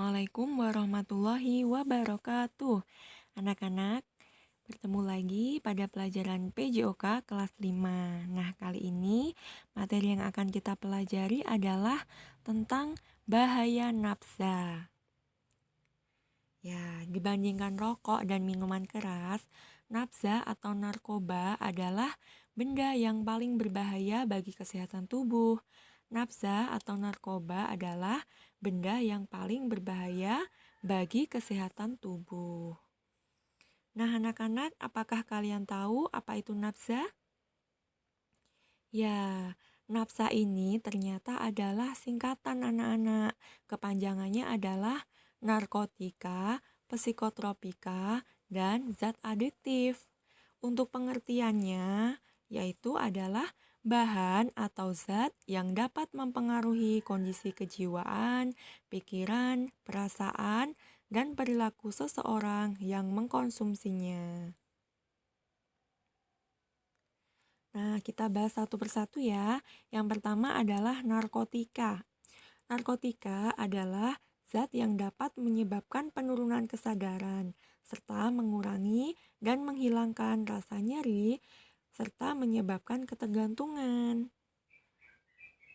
Assalamualaikum warahmatullahi wabarakatuh. Anak-anak, bertemu lagi pada pelajaran PJOK kelas 5. Nah, kali ini materi yang akan kita pelajari adalah tentang bahaya nafsa. Ya, dibandingkan rokok dan minuman keras, nafsa atau narkoba adalah benda yang paling berbahaya bagi kesehatan tubuh. Nafsa atau narkoba adalah benda yang paling berbahaya bagi kesehatan tubuh. Nah, anak-anak, apakah kalian tahu apa itu nafsa? Ya, nafsa ini ternyata adalah singkatan anak-anak. Kepanjangannya adalah narkotika, psikotropika, dan zat adiktif. Untuk pengertiannya, yaitu adalah bahan atau zat yang dapat mempengaruhi kondisi kejiwaan, pikiran, perasaan, dan perilaku seseorang yang mengkonsumsinya. Nah, kita bahas satu persatu ya. Yang pertama adalah narkotika. Narkotika adalah zat yang dapat menyebabkan penurunan kesadaran, serta mengurangi dan menghilangkan rasa nyeri, serta menyebabkan ketergantungan.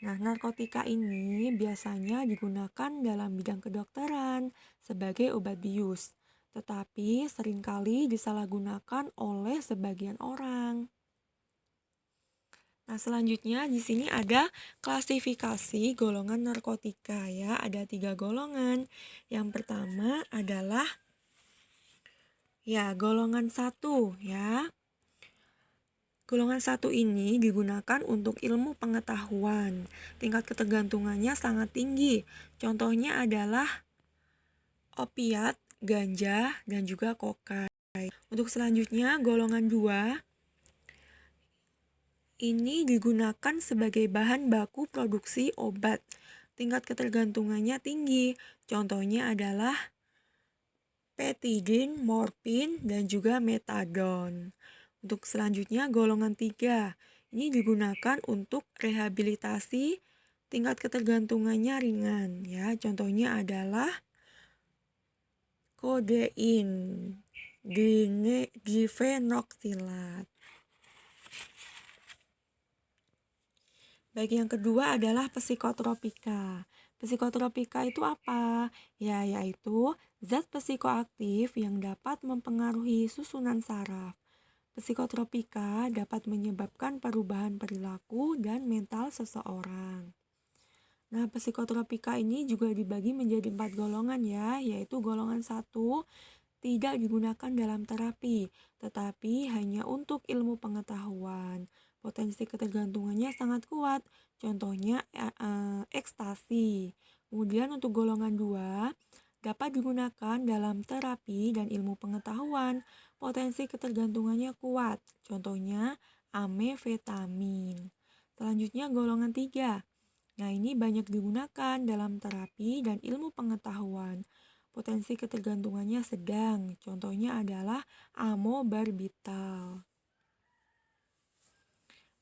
Nah, narkotika ini biasanya digunakan dalam bidang kedokteran sebagai obat bius, tetapi seringkali disalahgunakan oleh sebagian orang. Nah, selanjutnya di sini ada klasifikasi golongan narkotika ya. Ada 3 golongan. Yang pertama adalah golongan 1 ya. Golongan 1 ini digunakan untuk ilmu pengetahuan. Tingkat ketergantungannya sangat tinggi. Contohnya adalah opiat, ganja, dan juga kokain. Untuk selanjutnya golongan 2 ini digunakan sebagai bahan baku produksi obat. Tingkat ketergantungannya tinggi. Contohnya adalah petidin, morfin, dan juga metadon. Untuk selanjutnya golongan 3. Ini digunakan untuk rehabilitasi. Tingkat ketergantungannya ringan ya. Contohnya adalah kodein, difenoksilat. Baik, yang kedua adalah psikotropika. Psikotropika itu apa? Ya, yaitu zat psikoaktif yang dapat mempengaruhi susunan saraf. Psikotropika dapat menyebabkan perubahan perilaku dan mental seseorang. Nah, psikotropika ini juga dibagi menjadi 4 golongan ya, yaitu golongan 1 tidak digunakan dalam terapi, tetapi hanya untuk ilmu pengetahuan. Potensi ketergantungannya sangat kuat, contohnya ekstasi. Kemudian untuk golongan 2, dapat digunakan dalam terapi dan ilmu pengetahuan. Potensi ketergantungannya kuat, contohnya amfetamin. Selanjutnya golongan 3. Nah, ini banyak digunakan dalam terapi dan ilmu pengetahuan. Potensi ketergantungannya sedang, contohnya adalah amobarbital.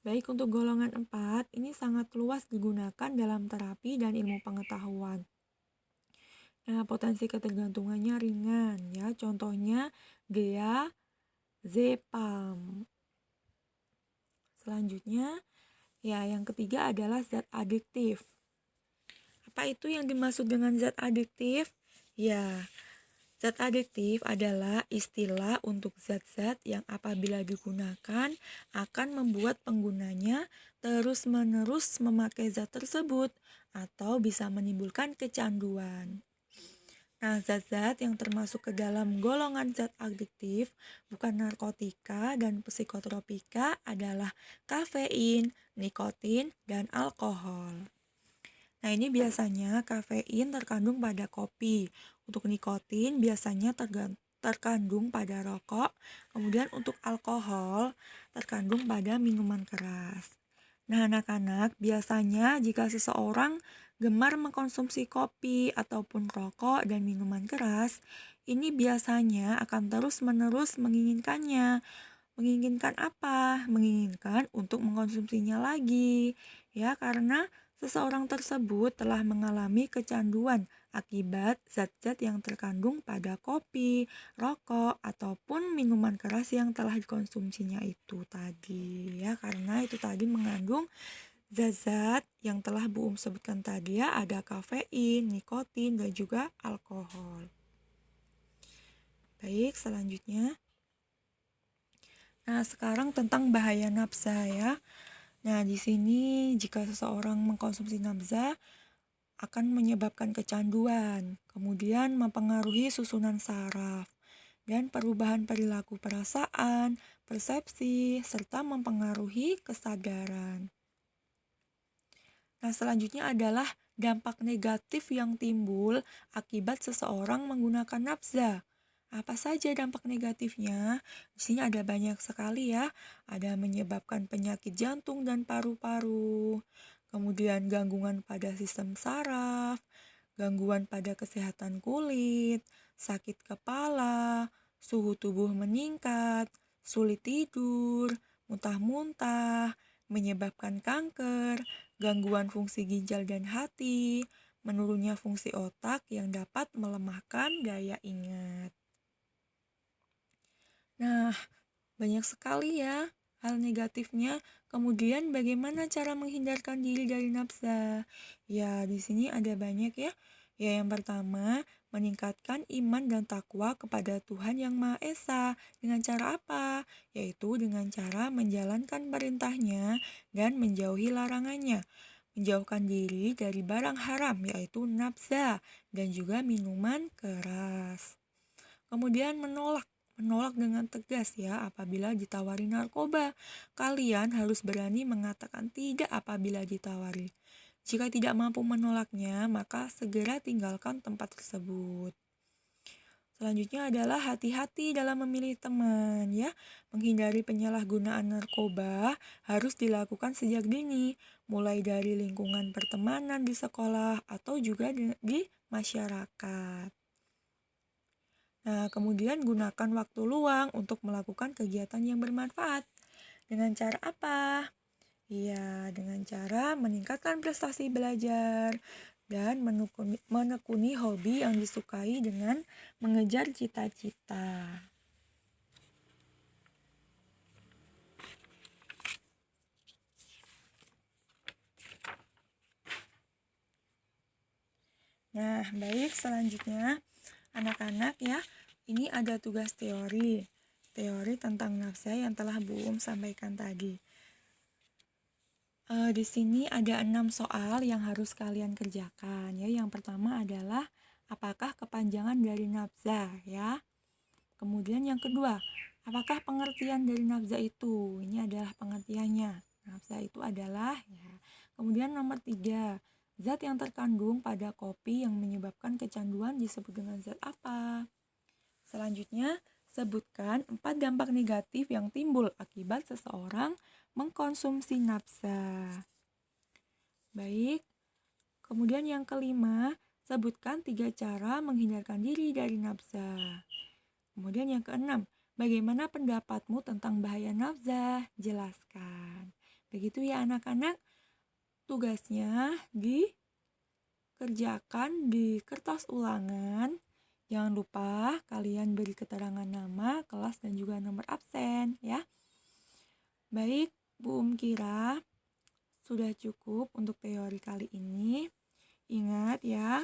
Baik, untuk golongan 4, ini sangat luas digunakan dalam terapi dan ilmu pengetahuan. Nah, potensi ketergantungannya ringan ya, contohnya diazepam. Selanjutnya, yang ketiga adalah zat adiktif. Apa itu yang dimaksud dengan zat adiktif? Zat adiktif adalah istilah untuk zat-zat yang apabila digunakan akan membuat penggunanya terus-menerus memakai zat tersebut atau bisa menimbulkan kecanduan. Nah, zat-zat yang termasuk ke dalam golongan zat adiktif bukan narkotika dan psikotropika adalah kafein, nikotin, dan alkohol. Nah, ini biasanya kafein terkandung pada kopi. Untuk nikotin biasanya terkandung pada rokok. Kemudian untuk alkohol terkandung pada minuman keras. Nah, anak-anak, biasanya jika seseorang gemar mengkonsumsi kopi ataupun rokok dan minuman keras, ini biasanya akan terus-menerus menginginkannya. Menginginkan apa? Menginginkan untuk mengkonsumsinya lagi. Ya, karena seseorang tersebut telah mengalami kecanduan akibat zat-zat yang terkandung pada kopi, rokok, ataupun minuman keras yang telah dikonsumsinya itu tadi ya, karena itu tadi mengandung zat-zat yang telah Bu sebutkan tadi ya, ada kafein, nikotin, dan juga alkohol. Baik, selanjutnya. Nah, sekarang tentang bahaya nafsa ya. Nah, di sini jika seseorang mengkonsumsi nafsa akan menyebabkan kecanduan, kemudian mempengaruhi susunan saraf, dan perubahan perilaku perasaan, persepsi, serta mempengaruhi kesadaran. Nah, selanjutnya adalah dampak negatif yang timbul akibat seseorang menggunakan nafsa. Apa saja dampak negatifnya? Di sini ada banyak sekali ya. Ada menyebabkan penyakit jantung dan paru-paru, kemudian gangguan pada sistem saraf, gangguan pada kesehatan kulit, sakit kepala, suhu tubuh meningkat, sulit tidur, muntah-muntah, menyebabkan kanker, gangguan fungsi ginjal dan hati, menurunnya fungsi otak yang dapat melemahkan daya ingat. Nah, banyak sekali ya hal negatifnya. Kemudian bagaimana cara menghindarkan diri dari nafsa? Ya, di sini ada banyak ya. Ya, yang pertama, meningkatkan iman dan takwa kepada Tuhan Yang Maha Esa. Dengan cara apa? Yaitu dengan cara menjalankan perintahnya dan menjauhi larangannya. Menjauhkan diri dari barang haram, yaitu nafsa dan juga minuman keras. Kemudian menolak dengan tegas ya apabila ditawari narkoba. Kalian harus berani mengatakan tidak apabila ditawari. Jika tidak mampu menolaknya, maka segera tinggalkan tempat tersebut. Selanjutnya adalah hati-hati dalam memilih teman ya. Menghindari penyalahgunaan narkoba harus dilakukan sejak dini, mulai dari lingkungan pertemanan di sekolah atau juga di masyarakat. Nah, kemudian gunakan waktu luang untuk melakukan kegiatan yang bermanfaat. Dengan cara apa? Iya, dengan cara meningkatkan prestasi belajar dan menekuni hobi yang disukai dengan mengejar cita-cita. Nah, baik, selanjutnya anak-anak ya, ini ada tugas teori tentang nafsa yang telah Bu sampaikan tadi. Di sini ada 6 soal yang harus kalian kerjakan ya. Yang pertama adalah apakah kepanjangan dari nafsa ya. Kemudian yang kedua, apakah pengertian dari nafsa itu? Ini adalah pengertiannya. Nafsa itu adalah ya. Kemudian nomor 3, zat yang terkandung pada kopi yang menyebabkan kecanduan disebut dengan zat apa? Selanjutnya, sebutkan 4 dampak negatif yang timbul akibat seseorang mengkonsumsi nafsa. Baik, kemudian yang kelima, sebutkan 3 cara menghindarkan diri dari nafsa. Kemudian yang keenam, bagaimana pendapatmu tentang bahaya nafsa? Jelaskan. Begitu ya anak-anak, tugasnya dikerjakan di kertas ulangan. Jangan lupa kalian beri keterangan nama, kelas, dan juga nomor absen ya. Baik, Bu kira sudah cukup untuk teori kali ini. Ingat ya,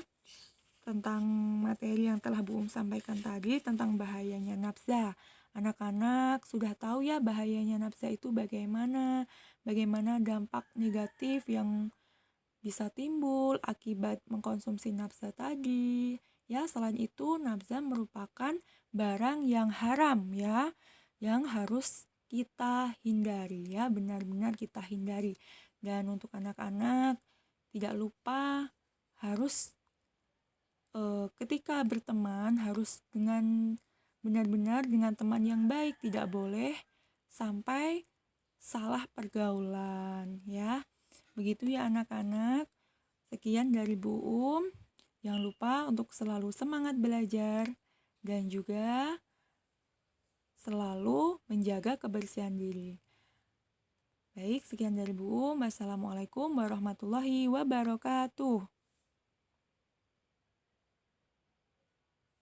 tentang materi yang telah Bu sampaikan tadi tentang bahayanya nafsa. Anak-anak sudah tahu ya bahayanya nafsa itu bagaimana dampak negatif yang bisa timbul akibat mengkonsumsi nafsa tadi. Ya, selain itu nafsa merupakan barang yang haram ya, yang harus kita hindari ya, benar-benar kita hindari. Dan untuk anak-anak tidak lupa harus ketika berteman harus dengan benar-benar dengan teman yang baik, tidak boleh sampai salah pergaulan ya. Begitu ya anak-anak. Sekian dari Bu Jangan lupa untuk selalu semangat belajar dan juga selalu menjaga kebersihan diri. Baik, sekian dari Bu Wassalamualaikum warahmatullahi wabarakatuh.